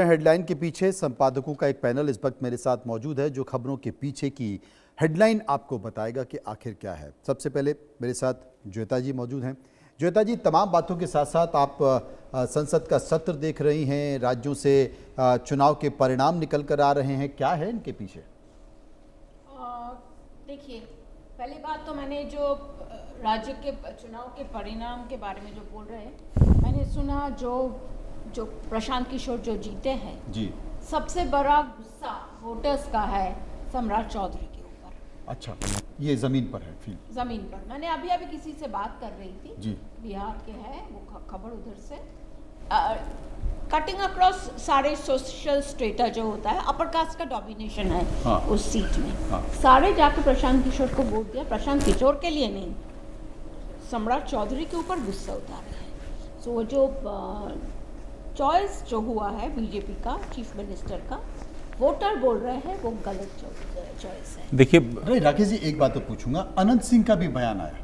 Headline के पीछे संपादकों का एक पैनल इस वक्त मेरे साथ मौजूद है जो खबरों के पीछे की हेडलाइन आपको बताएगा कि आखिर क्या है। सबसे पहले मेरे साथ ज्वेता जी मौजूद हैं। ज्वेता जी, तमाम बातों के साथ साथ आप संसद का सत्र देख रही हैं, राज्यों से चुनाव के परिणाम निकल कर आ रहे हैं, क्या है इनके पीछे? देखिए, पहली बात तो मैंने जो राज्य के चुनाव के परिणाम के बारे में जो बोल रहे हैं, मैंने सुना जो प्रशांत किशोर जो जीते हैं जी, सबसे बड़ा गुस्सा वोटर्स का है सम्राट चौधरी के ऊपर। अच्छा, ये जमीन पर है फील? जमीन पर मैंने अभी किसी से बात कर रही थी जी, बिहार के हैं वो खबर उधर से कटिंग अक्रॉस सारे सोशल स्ट्रेटा जो होता है अपर कास्ट का डोमिनेशन है। हाँ, उस सीट में हाँ, सारे जाके प्रशांत किशोर को वोट दिया। प्रशांत किशोर के लिए नहीं, सम्राट चौधरी के ऊपर गुस्सा उतार रहे हैं। सो वो जो चॉइस जो हुआ है बीजेपी का चीफ मिनिस्टर का, वोटर बोल रहे हैं वो गलत चॉइस है। देखिए राकेश जी, एक बात तो पूछूंगा, अनंत सिंह का भी बयान आया,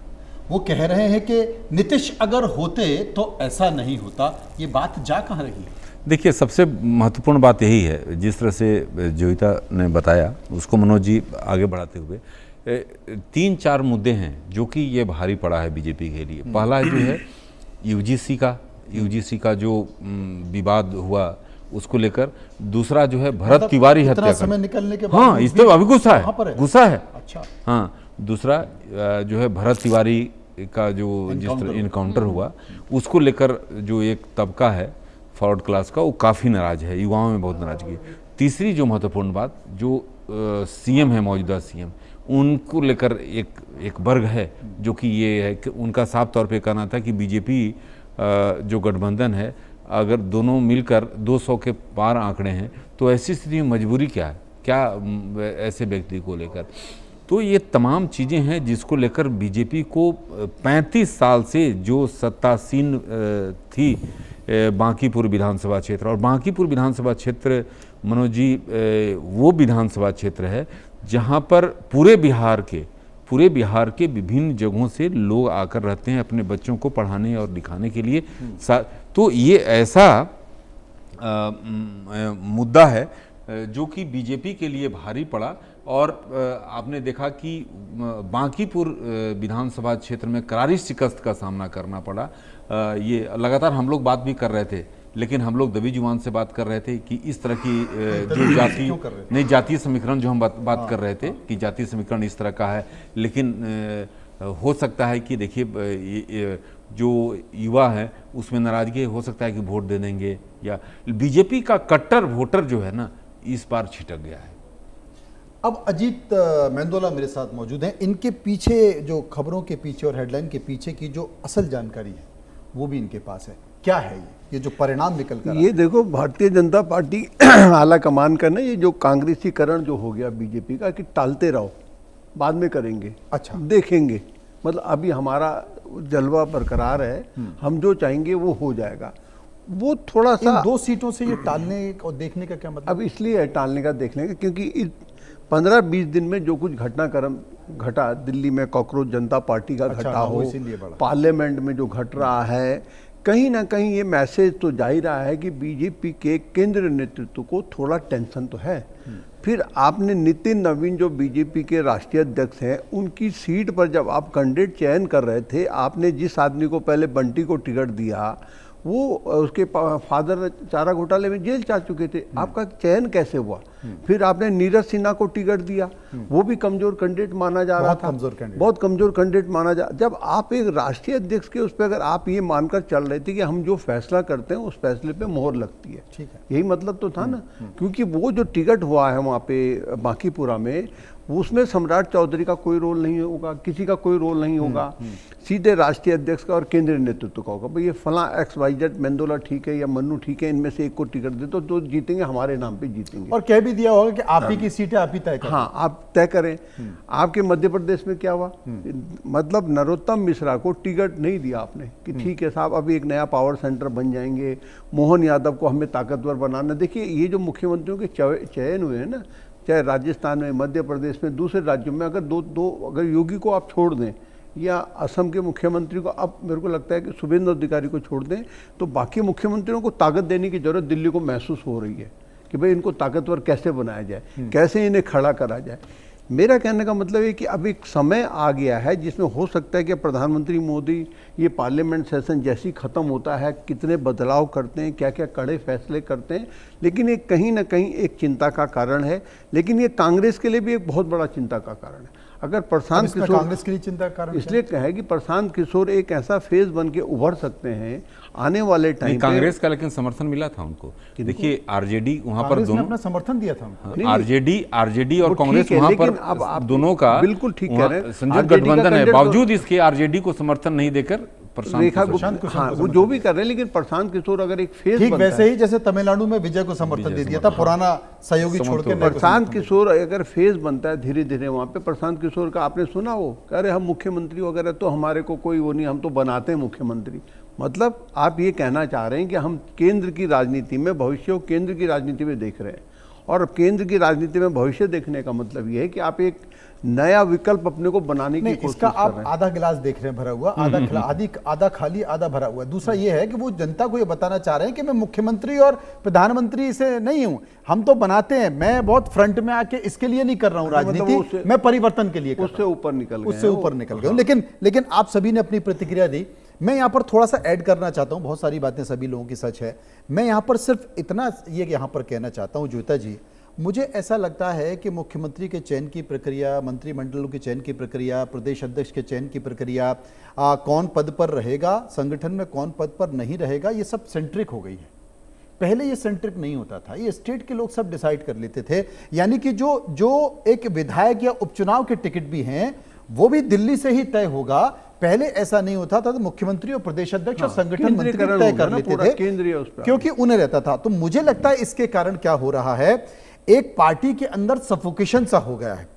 वो कह रहे हैं कि नीतीश अगर होते तो ऐसा नहीं होता। ये बात जा कहाँ रही है? देखिए, सबसे महत्वपूर्ण बात यही है, जिस तरह से ज्योतिता ने बताया उसको मनोज जी आगे बढ़ाते हुए 3-4 मुद्दे हैं जो कि ये भारी पड़ा है बीजेपी के लिए। पहला जो है यूजीसी का जो विवाद हुआ उसको लेकर, दूसरा जो है भरत तिवारी हत्या समय निकलने के बाद, हाँ, इस पर अभी गुस्सा है। अच्छा, हाँ, दूसरा जो है भरत तिवारी का जो जिस तरह इनकाउंटर हुआ उसको लेकर जो एक तबका है फॉरवर्ड क्लास का, वो काफ़ी नाराज है, युवाओं में बहुत नाराजगी है। तीसरी जो महत्वपूर्ण बात, जो सीएम है, मौजूदा सीएम, उनको लेकर एक वर्ग है जो कि ये है कि उनका साफ तौर पे कहना था कि बीजेपी जो गठबंधन है, अगर दोनों मिलकर 200 के पार आंकड़े हैं तो ऐसी स्थिति में मजबूरी क्या है, क्या ऐसे व्यक्ति को लेकर। तो ये तमाम चीज़ें हैं जिसको लेकर बीजेपी को 35 साल से जो सत्तासीन थी बांकीपुर विधानसभा क्षेत्र, और बांकीपुर विधानसभा क्षेत्र मनोज जी वो विधानसभा क्षेत्र है जहाँ पर पूरे बिहार के विभिन्न जगहों से लोग आकर रहते हैं अपने बच्चों को पढ़ाने और लिखाने के लिए। तो ये ऐसा मुद्दा है जो कि बीजेपी के लिए भारी पड़ा। और आपने देखा कि बांकीपुर विधानसभा क्षेत्र में करारी शिकस्त का सामना करना पड़ा। ये लगातार हम लोग बात भी कर रहे थे, लेकिन हम लोग दबी जुबान से बात कर रहे थे कि इस तरह की जो जातीय समीकरण जो हम बात कर रहे थे कि जातीय समीकरण इस तरह का है, लेकिन हो सकता है कि देखिए जो युवा है उसमें नाराजगी हो सकता है कि वोट दे देंगे, या बीजेपी का कट्टर वोटर जो है ना इस बार छिटक गया है। अब अजीत मेंदोला मेरे साथ मौजूद हैं, इनके पीछे जो खबरों के पीछे और हेडलाइन के पीछे की जो असल जानकारी है वो भी इनके पास है। क्या है ये जो परिणाम निकल कर? ये देखो, भारतीय जनता पार्टी आला कमान का ना ये जो कांग्रेसीकरण जो हो गया बीजेपी का, कि टालते रहो, बाद में करेंगे, अच्छा देखेंगे, मतलब अभी हमारा जलवा बरकरार है, हम जो चाहेंगे वो हो जाएगा। वो थोड़ा सा 2 सीटों से ये टालने और देखने का क्या मतलब? अब इसलिए है टालने का देखने का क्योंकि इस 15-20 दिन में जो कुछ घटनाक्रम घटा, दिल्ली में कॉकरोच जनता पार्टी का घटा हो, पार्लियामेंट में जो घट रहा है, कहीं ना कहीं ये मैसेज तो जा ही रहा है कि बीजेपी के केंद्रीय नेतृत्व को थोड़ा टेंशन तो है। फिर आपने नितिन नवीन जो बीजेपी के राष्ट्रीय अध्यक्ष हैं, उनकी सीट पर जब आप कैंडिडेट चयन कर रहे थे, आपने जिस आदमी को पहले बंटी को टिकट दिया वो उसके फादर चारा घोटाले में जेल जा चुके थे, आपका चयन कैसे हुआ? फिर आपने नीरज सिन्हा को टिकट दिया, वो भी कमजोर कैंडिडेट माना जा रहा था, बहुत कमजोर कैंडिडेट माना जा। जब आप एक राष्ट्रीय अध्यक्ष के उस पर अगर आप ये मानकर चल रहे थे कि हम जो फैसला करते हैं उस फैसले पे मोहर लगती है, ठीक है, यही मतलब तो था ना। क्योंकि वो जो टिकट हुआ है वहाँ पे बांकीपुरा में, उसमें सम्राट चौधरी का कोई रोल नहीं होगा, किसी का कोई रोल नहीं होगा, सीधे राष्ट्रीय अध्यक्ष का और केंद्रीय नेतृत्व का होगा। भाई ये फला XYZ मेंदोला ठीक है या मन्नू ठीक है, इनमें से एक को टिकट दे तो जो जीतेंगे हमारे नाम पे जीतेंगे। और कह भी दिया होगा कि आप ही की सीटें आप ही तय करें। हाँ, आप तय करें। आपके मध्य प्रदेश में क्या हुआ, मतलब नरोत्तम मिश्रा को टिकट नहीं दिया आपने कि ठीक है साहब अभी एक नया पावर सेंटर बन जाएंगे, मोहन यादव को हमें ताकतवर बनाना। देखिए ये जो मुख्यमंत्रियों के चयन हुए हैं ना, चाहे राजस्थान में, मध्य प्रदेश में, दूसरे राज्यों में, अगर अगर योगी को आप छोड़ दें, या असम के मुख्यमंत्री को, अब मेरे को लगता है कि शुभेंदु अधिकारी को छोड़ दें तो बाकी मुख्यमंत्रियों को ताकत देने की जरूरत दिल्ली को महसूस हो रही है कि भाई इनको ताकतवर कैसे बनाया जाए, कैसे इन्हें खड़ा करा जाए। मेरा कहने का मतलब है कि अब एक समय आ गया है जिसमें हो सकता है कि प्रधानमंत्री मोदी ये पार्लियामेंट सेशन जैसी ख़त्म होता है कितने बदलाव करते हैं, क्या क्या कड़े फैसले करते हैं, लेकिन ये कहीं ना कहीं एक चिंता का कारण है। लेकिन ये कांग्रेस के लिए भी एक बहुत बड़ा चिंता का कारण है। अगर प्रशांत किशोर, कांग्रेस के लिए चिंता का कारण इसलिए कहे कि प्रशांत किशोर एक ऐसा फेज बन के उभर सकते हैं आने वाले टाइम। कांग्रेस का लेकिन समर्थन मिला था उनको। देखिए आरजेडी वहां पर दोनों अपना समर्थन दिया था उनको। आरजेडी और कांग्रेस वहां पर दोनों का बिल्कुल ठीक कह रहे हैं, संयुक्त गठबंधन है, बावजूद इसके आरजेडी को समर्थन नहीं देकर रेखा गुप्ता, हाँ वो जो भी कर रहे हैं, लेकिन प्रशांत किशोर अगर एक फेज ठीक वैसे ही जैसे तमिलनाडु में विजय को समर्थन दे दिया था, पुराना सहयोगी छोड़ के प्रशांत किशोर अगर फेज बनता है धीरे धीरे वहाँ पे, प्रशांत किशोर का आपने सुना वो कह रहे हम मुख्यमंत्री वगैरह तो हमारे को कोई वो नहीं, हम तो बनाते हैं मुख्यमंत्री। मतलब आप ये कहना चाह रहे हैं कि हम केंद्र की राजनीति में भविष्य केंद्र की राजनीति में देख रहे हैं, और केंद्र की राजनीति में भविष्य देखने का मतलब ये है कि आप एक नया विकल्प अपने को बनाने की कोशिश इसका कर आप रहे हैं। आधा गिलास देख रहे हैं भरा हुआ, आधा खाली आधा भरा हुआ। दूसरा ये है कि वो जनता को ये बताना चाह रहे हैं कि मैं मुख्यमंत्री और प्रधानमंत्री से नहीं हूं, हम तो बनाते हैं, मैं बहुत फ्रंट में आके इसके लिए नहीं कर रहा हूं राजनीति, मैं परिवर्तन के लिए उससे ऊपर निकल गए। लेकिन आप सभी ने अपनी प्रतिक्रिया दी। मैं यहाँ पर थोड़ा सा ऐड करना चाहता हूँ, बहुत सारी बातें सभी लोगों की सच है। मैं यहाँ पर सिर्फ इतना ये यहाँ पर कहना चाहता हूँ ज्योता जी, मुझे ऐसा लगता है कि मुख्यमंत्री के चयन की प्रक्रिया, मंत्रिमंडलों के चयन की प्रक्रिया, प्रदेश अध्यक्ष के चयन की प्रक्रिया, कौन पद पर रहेगा संगठन में, कौन पद पर नहीं रहेगा, ये सब सेंट्रिक हो गई है। पहले ये सेंट्रिक नहीं होता था, ये स्टेट के लोग सब डिसाइड कर लेते थे। यानी कि जो एक विधायक या उपचुनाव के टिकट भी हैं वो भी दिल्ली से ही तय होगा। पहले ऐसा नहीं होता था, तो मुख्यमंत्री और प्रदेश अध्यक्ष और संगठन मंत्री तय कर लेते थे क्योंकि उन्हें रहता था। तो मुझे लगता है इसके कारण क्या हो रहा है, एक पार्टी के अंदर सफोकेशन सा हो गया है।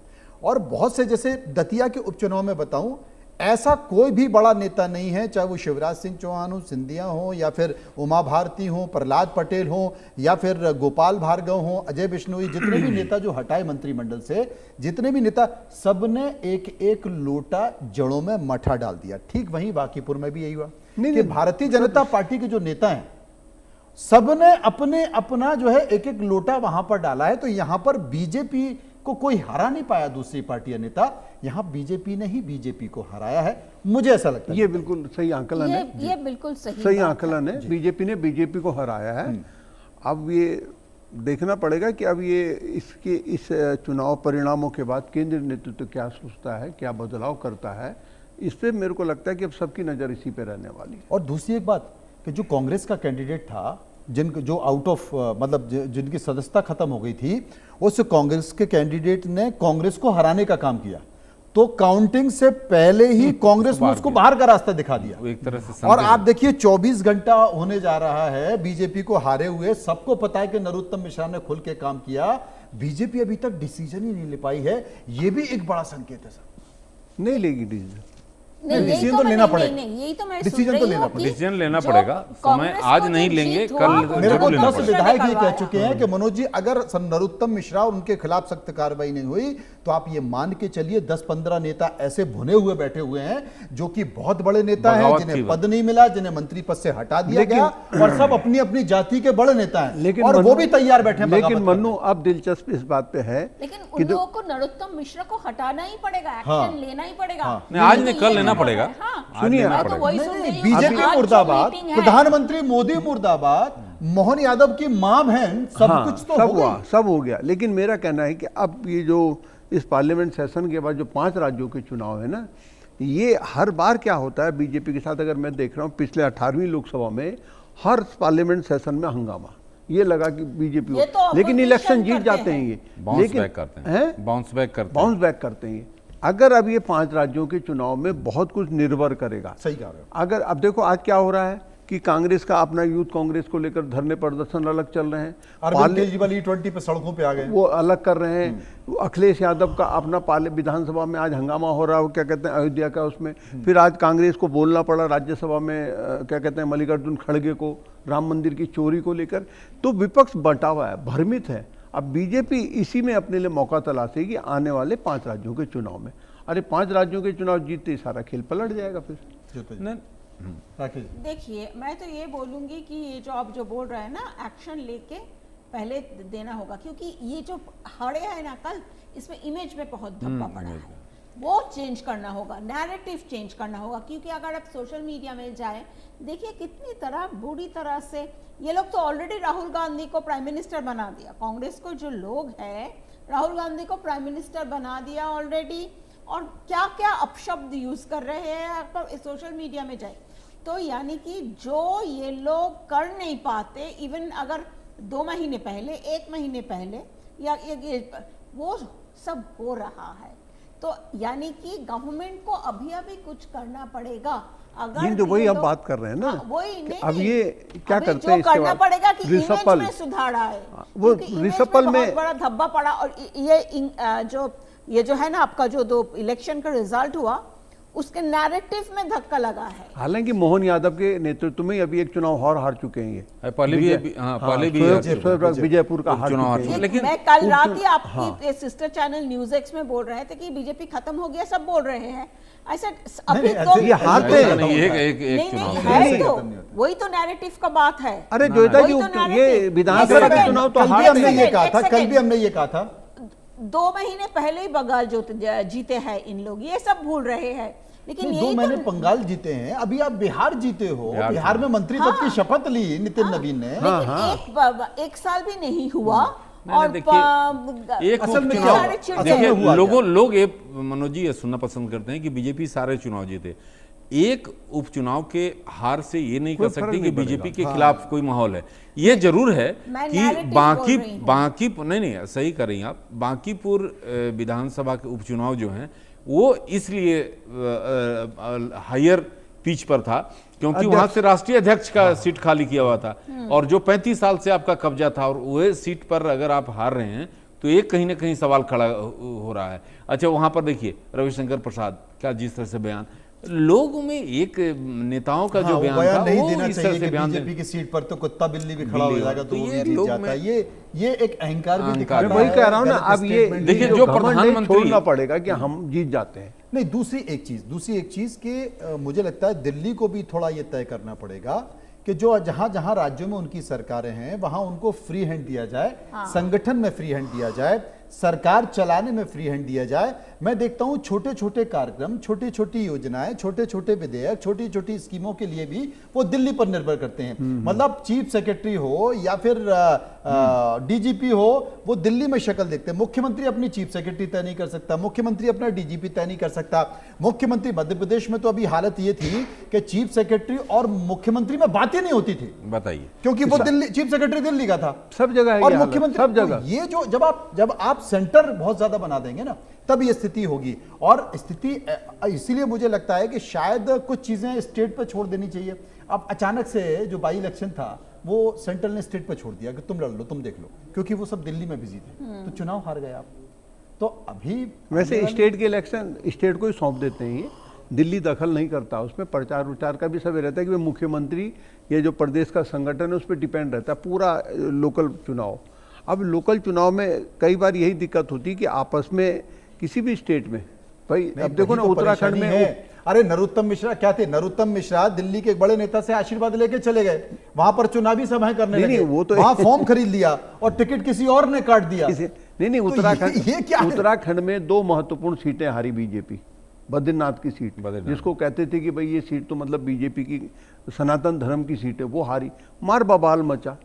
और बहुत से, जैसे दतिया के उपचुनाव में बताऊं, ऐसा कोई भी बड़ा नेता नहीं है, चाहे वो शिवराज सिंह चौहान हो, सिंधिया हो, या फिर उमा भारती हो, प्रहलाद पटेल हो, या फिर गोपाल भार्गव हो, अजय बिश्नोई, जितने भी नेता जो हटाए मंत्रिमंडल से, जितने भी नेता, सबने एक एक लोटा जड़ों में मठा डाल दिया। ठीक वहीं बांकीपुर में भी यही हुआ कि भारतीय जनता पार्टी के जो नेता हैं सबने अपने अपना जो है एक एक लोटा वहां पर डाला है। तो यहां पर बीजेपी को कोई हरा नहीं पाया, दूसरी पार्टी या नेता, यहां बीजेपी ने ही बीजेपी को हराया है, मुझे ऐसा लगता है। ये बिल्कुल सही आंकलन है, ये बिल्कुल सही आंकलन है। बीजेपी ने बीजेपी को हराया है। अब ये देखना पड़ेगा कि अब ये इस चुनाव परिणामों के बाद केंद्रीय नेतृत्व क्या सोचता है, क्या बदलाव करता है, इस पे मेरे को लगता है कि अब सबकी नजर इसी पे रहने वाली है। और दूसरी एक बात कि जो कांग्रेस का कैंडिडेट था, जो आउट ऑफ मतलब जिनकी सदस्यता खत्म हो गई थी, उस कांग्रेस के कैंडिडेट ने कांग्रेस को हराने का काम किया। तो काउंटिंग से पहले ही कांग्रेस ने उसको बाहर का रास्ता दिखा दिया एक तरह से। और आप देखिए 24 घंटा होने जा रहा है बीजेपी को हारे हुए। सबको पता है कि नरोत्तम मिश्रा ने खुल के काम किया, बीजेपी अभी तक डिसीजन ही नहीं ले पाई है। ये भी एक बड़ा संकेत है सर। नहीं लेगी डिसीजन, डिसीजन तो लेना पड़ेगा, यही तो मैं डिसीजन तो लेना पड़ेगा, डिसीजन लेना पड़ेगा। समय आज नहीं लेंगे, कल मेरे को लेना 10 विधायक ये कह चुके हैं कि मनोज जी, अगर नरोत्तम मिश्रा और उनके खिलाफ सख्त कार्रवाई नहीं हुई तो आप ये मान के चलिए 10-15 नेता ऐसे भुने हुए बैठे हुए हैं जो कि बहुत बड़े नेता हैं, जिन्हें पद नहीं मिला, जिन्हें मंत्री पद से हटा दिया गया, और सब अपनी अपनी जाति के बड़े नेता हैं, लेकिन और वो भी तैयार बैठे हैं। लेकिन मन्नू, अब दिलचस्प इस बात पे है, लेकिन उन लोगों को नरोत्तम मिश्रा को हटाना ही पड़ेगा, एक्शन लेना ही पड़ेगा। आज नहीं कल लेना पड़ेगा। सुनिए, बीजेपी मुर्दाबाद, प्रधानमंत्री मोदी मुर्दाबाद, मोहन यादव की मां बहन, सब कुछ तो सब हो गया। लेकिन मेरा कहना है कि अब ये जो इस पार्लियामेंट सेशन के बाद जो 5 राज्यों के चुनाव है ना, ये हर बार क्या होता है बीजेपी के साथ, अगर मैं देख रहा हूँ पिछले 18वीं लोकसभा में हर पार्लियामेंट सेशन में हंगामा, ये लगा कि बीजेपी, लेकिन इलेक्शन जीत जाते हैं ये, लेकिन बाउंस बैक करते हैं। अगर अब ये 5 राज्यों के चुनाव में बहुत कुछ निर्भर करेगा। सही कह रहे हो। अगर अब देखो आज क्या हो रहा है कि कांग्रेस का अपना यूथ कांग्रेस को लेकर धरने प्रदर्शन अलग चल रहे हैं, अरविंद केजरीवाल E20 पे सड़कों पे आ गए, वो अलग कर रहे हैं। अखिलेश यादव का अपना विधानसभा में आज हंगामा हो रहा है, क्या कहते हैं अयोध्या का, उसमें फिर आज कांग्रेस को बोलना पड़ा राज्यसभा में, क्या कहते हैं मल्लिकार्जुन खड़गे को, राम मंदिर की चोरी को लेकर। तो विपक्ष बंटा हुआ है, भ्रमित है। अब बीजेपी इसी में अपने लिए मौका तलाशेगी आने वाले 5 राज्यों के चुनाव में। अरे 5 राज्यों के चुनाव जीतते ही सारा खेल पलट जाएगा फिर। नहीं, राकेश जी। देखिए, मैं तो ये बोलूँगी कि ये जो आप जो बोल रहे हैं ना, एक्शन लेके पहले देना होगा, क्योंकि ये जो हारे हैं ना कल, इसमें इमेज में बहुत धब्बा पड़ा है, वो चेंज करना होगा, नैरेटिव चेंज करना होगा। क्योंकि अगर आप सोशल मीडिया में जाएं, देखिए कितनी तरह बुरी तरह से ये लोग तो ऑलरेडी राहुल गांधी को प्राइम मिनिस्टर बना दिया, कांग्रेस को जो लोग हैं राहुल गांधी को प्राइम मिनिस्टर बना दिया ऑलरेडी, और क्या क्या अपशब्द यूज कर रहे हैं आप सोशल मीडिया में जाए। तो यानी कि जो ये लोग कर नहीं पाते, इवन अगर 2 महीने पहले, 1 महीने पहले, या वो सब हो रहा है। तो यानी कि गवर्नमेंट को अभी अभी कुछ करना पड़ेगा। अगर तो वही अब बात कर रहे हैं ना, वही नहीं, अब ये क्या अभी करते हैं जो करना पड़ेगा कि इमेज में सुधार आए, वो रिसपल में बहुत बड़ा धब्बा पड़ा। और ये जो है ना आपका जो 2 इलेक्शन का रिजल्ट हुआ, उसके नैरेटिव में धक्का लगा है। हालांकि मोहन यादव के नेतृत्व में अभी एक चुनाव और हार चुके हैं ये, पहले भी विजयपुर का हार चुनाव चुके हैं। लेकिन मैं कल रात ही आपकी सिस्टर चैनल न्यूज एक्स में बोल रहे थे कि बीजेपी खत्म हो गया, सब बोल रहे हैं ऐसा। अभी तो ये हारते हैं नहीं, एक नहीं चुनाव है, तो वही तो नैरेटिव का बात है। अरे जोयता जी, वही तो ये narrative। विधानसभा के चुनाव तो कल भी हारते हमने हैं। ये कहा था, कल भी हमने ये कहा था 2 महीने पहले ही बंगाल जो जीते हैं इन लोग, ये सब भूल रहे हैं। लेकिन 2 यही महीने तो बंगाल जीते हैं, अभी आप बिहार जीते हो, बिहार बिहार में मंत्री पद की शपथ ली नितिन नवीन ने। लेकिन एक साल भी नहीं हुआ। नहीं, और देखिए, एक असल में उपचुनाव, क्या हुआ? देखिए, हुआ लोग ये मनोज जी ये सुनना पसंद करते हैं कि बीजेपी सारे चुनाव जीते। एक उपचुनाव के हार से ये नहीं कर सकती कि बीजेपी के खिलाफ कोई माहौल है। ये जरूर है मैं कि narrative बोल रही हूँ। बाकी नहीं, सही कर रही हैं आप। बांकीपुर विधानसभा के उपचुनाव जो हैं वो इसलिए हायर पिच पर था क्योंकि वहां से राष्ट्रीय अध्यक्ष का सीट खाली किया हुआ था, और जो 35 साल से आपका कब्जा था, और वह सीट पर अगर आप हार रहे हैं तो एक कहीं ना कहीं सवाल खड़ा हो रहा है। अच्छा, वहां पर देखिए रविशंकर प्रसाद क्या जिस तरह से बयान, लोगों में एक नेताओं का जो बयान था नहीं वो देना इस तरह चाहिए से कि बयान बीजेपी की सीट पर तो कुत्ता बिल्ली भी खड़ा हो बिल्ली जाएगा तो तो वो ये भी जीत लोग जाता है। में- ये एक अहंकार भी अहंकार दिखाता भी। है। मैं वही कह रहा हूं ना, गलत अब ये statement देखिए, भी जो है। प्रधानमंत्री- छोड़ना पड़ेगा कि हम जीत जाते हैं। नहीं, दूसरी एक चीज के मुझे लगता है दिल्ली को भी थोड़ा ये तय करना पड़ेगा कि जो जहां जहां राज्यों में उनकी सरकारें हैं वहां उनको फ्री हैंड दिया जाए, संगठन में फ्री हैंड दिया जाए, सरकार चलाने में फ्री हैंड दिया जाए। मैं देखता हूं छोटे छोटे कार्यक्रम, छोटी छोटी योजनाएं, छोटे छोटे विधेयक, छोटी छोटी स्कीमों के लिए भी वो दिल्ली पर निर्भर करते हैं। मतलब चीफ सेक्रेटरी हो या फिर डीजीपी हो, वो दिल्ली में शक्ल देखते हैं। मुख्यमंत्री अपनी चीफ सेक्रेटरी तय नहीं कर सकता, मुख्यमंत्री अपना डीजीपी तय नहीं कर सकता। मुख्यमंत्री मध्य प्रदेश में तो अभी हालत ये थी कि चीफ सेक्रेटरी और मुख्यमंत्री में बात ही नहीं होती थी, बताइए। क्योंकि वो दिल्ली चीफ सेक्रेटरी दिल्ली का था, सब जगह है और ये हालत, मुख्यमंत्री सब जगह। ये जो जब आप सेंटर बहुत ज्यादा बना देंगे ना, तब ये स्थिति होगी। और स्थिति इसीलिए मुझे लगता है कि शायद कुछ चीजें स्टेट पर छोड़ देनी चाहिए। अब अचानक से जो बाई इलेक्शन था वो सेंट्रल ने स्टेट पर छोड़ दिया कि तुम लड़ लो, तुम देख लो, क्योंकि वो सब दिल्ली में बिजी थे, तो चुनाव हार गए आप। तो अभी वैसे स्टेट के इलेक्शन स्टेट को ही सौंप देते हैं, ये दिल्ली दखल नहीं करता, उसमें प्रचार विचार का भी सब रहता है कि मुख्यमंत्री ये जो प्रदेश का संगठन है उस पर डिपेंड रहता है पूरा लोकल चुनाव। अब लोकल चुनाव में कई बार यही दिक्कत होती है कि आपस में किसी भी स्टेट में भाई, अब देखो ना तो उत्तराखंड में अरे नरोत्तम मिश्रा क्या थे, नरोत्तम मिश्रा दिल्ली के एक बड़े नेता से आशीर्वाद लेके चले गए, वहां पर चुनावी सभाएं करने लगे, वो तो वहां फॉर्म खरीद लिया और टिकट किसी और ने काट दिया। नहीं, तो उत्तराखंड ये क्या है? उत्तराखंड में 2 महत्वपूर्ण सीटें हारी बीजेपी। बद्रीनाथ की सीट, जिसको कहते थे कि भाई ये सीट तो मतलब बीजेपी की सनातन धर्म की सीट है, वो हारी, मार बवाल मचा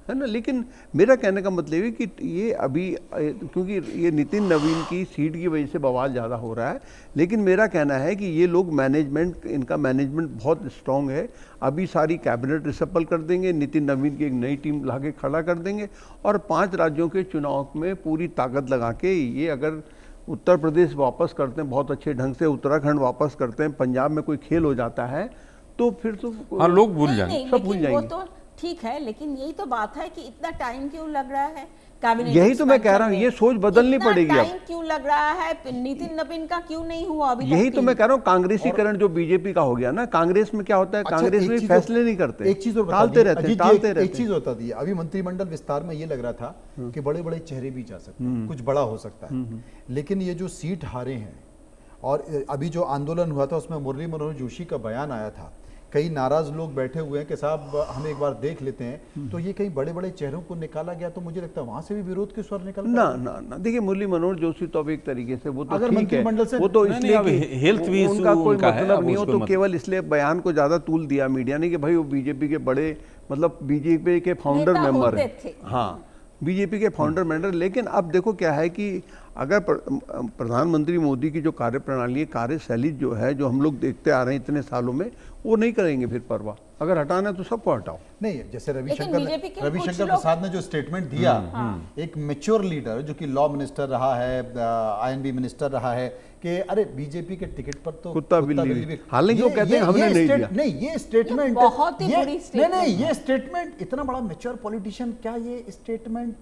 है ना। लेकिन मेरा कहने का मतलब है कि ये अभी क्योंकि ये नितिन नवीन की सीट की वजह से बवाल ज़्यादा हो रहा है, लेकिन मेरा कहना है कि ये लोग मैनेजमेंट, इनका मैनेजमेंट बहुत स्ट्रांग है। अभी सारी कैबिनेट रिसफल कर देंगे, नितिन नवीन की एक नई टीम ला के खड़ा कर देंगे, और 5 राज्यों के चुनाव में पूरी ताकत लगा के ये अगर उत्तर प्रदेश वापस करते हैं बहुत अच्छे ढंग से, उत्तराखंड वापस करते हैं, पंजाब में कोई खेल हो जाता है तो फिर तो हाँ, लोग भूल जाएंगे, नहीं, सब भूल लेकिन वो जाएंगे। तो ठीक है, लेकिन यही तो बात है कि इतना टाइम क्यों लग रहा है कैबिनेट यही तो मैं कह रहा हूं, expansion ये में? सोच बदलनी इतना पड़ेगी अब। टाइम क्यों लग रहा है? नितिन नवीन का क्यों नहीं हुआ अभी यही तक तो मैं कह रहा हूँ, कांग्रेसीकरण जो बीजेपी का हो गया ना, कांग्रेस में क्या होता है, अच्छा, कांग्रेस एक में चीज फैसले और- नहीं करते, एक चीज और बता टालते दी, रहते अजीत जी, टालते एक रहते चीज होता थी, अभी मंत्रिमंडल विस्तार में ये लग रहा था कि बड़े बड़े चेहरे भी जा सकते हैं, कुछ बड़ा हो सकता है, लेकिन ये जो सीट हारे हैं और अभी जो आंदोलन हुआ था उसमें मुरली मनोहर जोशी का बयान आया था, कई नाराज लोग बैठे हुए हैं कि साहब हम एक बार देख लेते हैं, तो ये कई बड़े बड़े चेहरों को निकाला गया, तो मुझे लगता है वहां से भी विरोध के स्वर निकल ना देखिए, मुरली मनोहर जोशी तो अब एक तरीके से वो तो अगर ठीक है, मंत्रिमंडल से वो तो नहीं, इसलिए अब कि हेल्थ भी उनका issue कोई उनका है, मतलब अब नहीं हो, उसको तो मत- केवल इसलिए बयान को ज्यादा तूल दिया मीडिया ने कि भाई वो बीजेपी के बड़े मतलब बीजेपी के फाउंडर नेता मेंबर होते है, थे। हाँ बीजेपी के फाउंडर मेंबर। लेकिन अब देखो क्या है कि अगर प्रधानमंत्री मोदी की जो कार्यप्रणाली है, कार्यशैली जो है, जो हम लोग देखते आ रहे हैं इतने सालों में, वो नहीं करेंगे फिर परवाह। अगर हटाना है तो सबको हटाओ। नहीं, जैसे बीजेपी के कुछ रविशंकर लोग- प्रसाद ने जो स्टेटमेंट दिया, एक मैच्योर लीडर जो कि लॉ मिनिस्टर रहा है, आईएनबी मिनिस्टर रहा है, कि अरे बीजेपी के टिकट पर तो कुत्ता बिल्ली भी। हालांकि वो कहते हैं हमने नहीं दिया। नहीं, ये स्टेटमेंट बहुत ही बुरी statement नहीं, ये स्टेटमेंट इतना बड़ा मैच्योर पॉलिटिशियन क्या ये स्टेटमेंट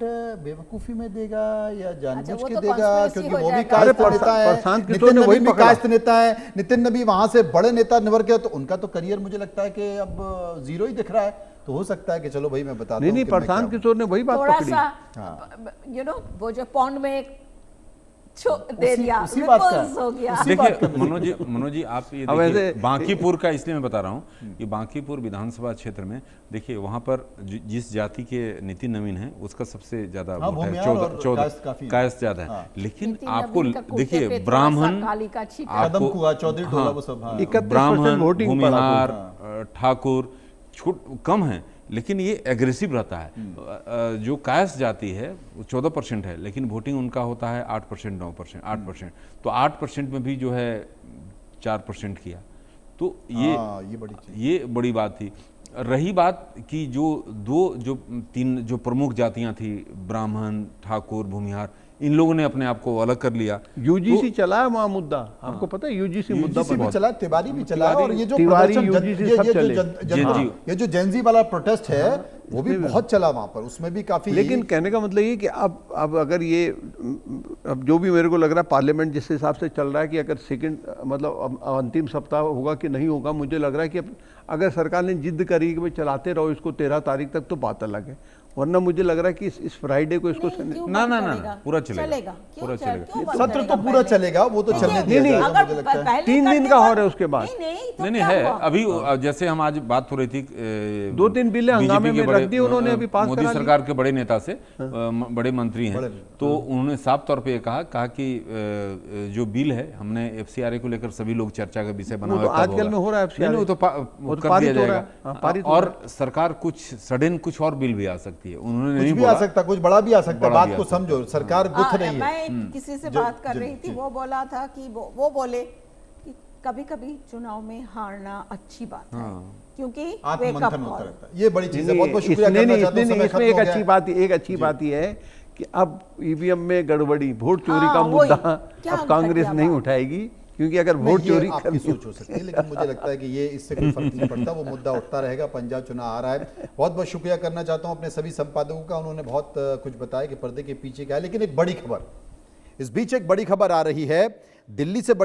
बेवकूफी में देगा या जानबूझ वो के तो देगा? conspiracy क्योंकि हो वो भी जाएगा। कायस्थ अरे नेता है, प्रशांत किशोर नितिन ने वही नबी भी पकड़ा। कायस्थ नेता है, नितिन नबी वहां से बड़े नेता निवर के, तो उनका तो करियर मुझे लगता है कि अब जीरो ही दिख रहा है। तो हो सकता है कि चलो भाई मैं बताता नहीं हूं नहीं, कि मैं प्रशांत क्या हूं। किशोर ने वही बात थोड़ा पकड़ी। सा वो जो पॉन्ड में दे दिया, उसी बात का- ripples हो गया। उसी बात का देखिए मनोज जी आप ये अब देखिए, ऐसे- बांकीपुर का इसलिए मैं बता रहा हूँ कि बांकीपुर विधानसभा क्षेत्र में देखिए वहाँ पर जिस जाति के नितिन नवीन है उसका सबसे ज्यादा हाँ, वोट है, भूमिहार और 14 कायस्थ काफी है। कायस्थ ज्यादा है। हाँ। लेकिन नितिन आपको नवीन का कुर्ते पे देखिए थोड़ा सा ब्राह्मण, काली का छीटा। आपको कदम कुआ, चौधरी टोला, वो सब, हाँ। 31% ब्राह्मण, वोटिंग पड़ा भूमिहार, ठाकुर कम है, लेकिन ये एग्रेसिव रहता है। जो कायस्थ जाति है वो 14% है, लेकिन वोटिंग उनका होता है 8%, 9%, 8%। तो 8% में भी जो है 4% किया, तो हाँ, ये बड़ी चीज। ये बड़ी बात थी। रही बात कि जो तीन जो प्रमुख जातियां थी, ब्राह्मण, ठाकुर, भूमिहार, इन लोगों ने अपने आप को अलग कर लिया। यूजीसी चला है वहाँ मुद्दा, आपको पता है यूजीसी मुद्दा यूजीसी पर भी चला, तिवारी भी चला, और ये जो तिवारी, प्रदर्शन यूजीसी सब चले। ये जो जेनजी वाला प्रोटेस्ट है वो भी बहुत चला वहां पर, उसमें भी काफी। लेकिन कहने का मतलब ये कि अब अगर ये अब जो भी मेरे को लग रहा है पार्लियामेंट जिस हिसाब से चल रहा है कि अगर सेकंड मतलब अब अंतिम सप्ताह होगा कि नहीं होगा, मुझे लग रहा है कि अब अगर सरकार ने जिद करी कि भाई चलाते रहो इसको 13 तारीख तक, तो बात अलग है। वरना मुझे लग रहा है कि इस फ्राइडे को इसको ना, पूरा चलेगा, पूरा चलेगा। सत्र तो पूरा चलेगा, वो तो चलने दिया नहीं, जाएगा, अगर मुझे लगता है। पहले 3 दिन करते का वक्त- और है उसके बाद। नहीं, नहीं है अभी जैसे हम आज बात हो रही थी 2-3 बिलें हंगामे में रख दी उन्होंने, अभी पास मोदी करा ली। सरकार के बड़े नेता से बड़े मंत्री हैं, तो उन्होंने साफ तौर पे ये कहा कि जो बिल है हमने एफसीआरए को लेकर सभी लोग चर्चा का विषय बना वो हुआ तो कब आजकल होगा? में हो रहा है FCRA, नहीं, वो तो वो तो कर पारित दिया हो रहा जाएगा। है। हाँ, पारित हो और रहा सरकार कुछ सडन कुछ और बिल भी आ सकती है, उन्होंने कुछ नहीं भी आ बोला। सकता, कुछ बड़ा भी आ सकता, बड़ा बात भी आ को सकता। समझो, सरकार गुथ रही है। मैं किसी से बात कर रही थी, वो बोला था कि वो बोले कि कभी कभी चुनाव में हारना अच्छी बात है, क्योंकि आत्ममंथन होता रहता है। ये बड़ी चीज है, बहुत बहुत शुक्रिया इसमें करना नहीं, चाहता हूं, इसमें समय इसमें खत्म एक हो गया अच्छी है। बात, एक अच्छी बात यह है कि अब ईवीएम में गड़बड़ी, वोट चोरी हाँ, का वही। मुद्दा क्या अब कांग्रेस घटिया नहीं बात। उठाएगी, क्योंकि अगर नहीं, वोट ये चोरी आपकी करनी सोच हो सकती है, लेकिन मुझे लगता है कि ये इससे कोई फर्क नहीं पड़ता, वो मुद्दा उठता रहेगा। पंजाब चुनाव आ रहा है। बहुत बहुत शुक्रिया करना चाहता हूं अपने सभी संपादकों का, उन्होंने बहुत कुछ बताया कि पर्दे के पीछे क्या है। लेकिन एक बड़ी खबर, इस बीच एक बड़ी खबर आ रही है, दिल्ली से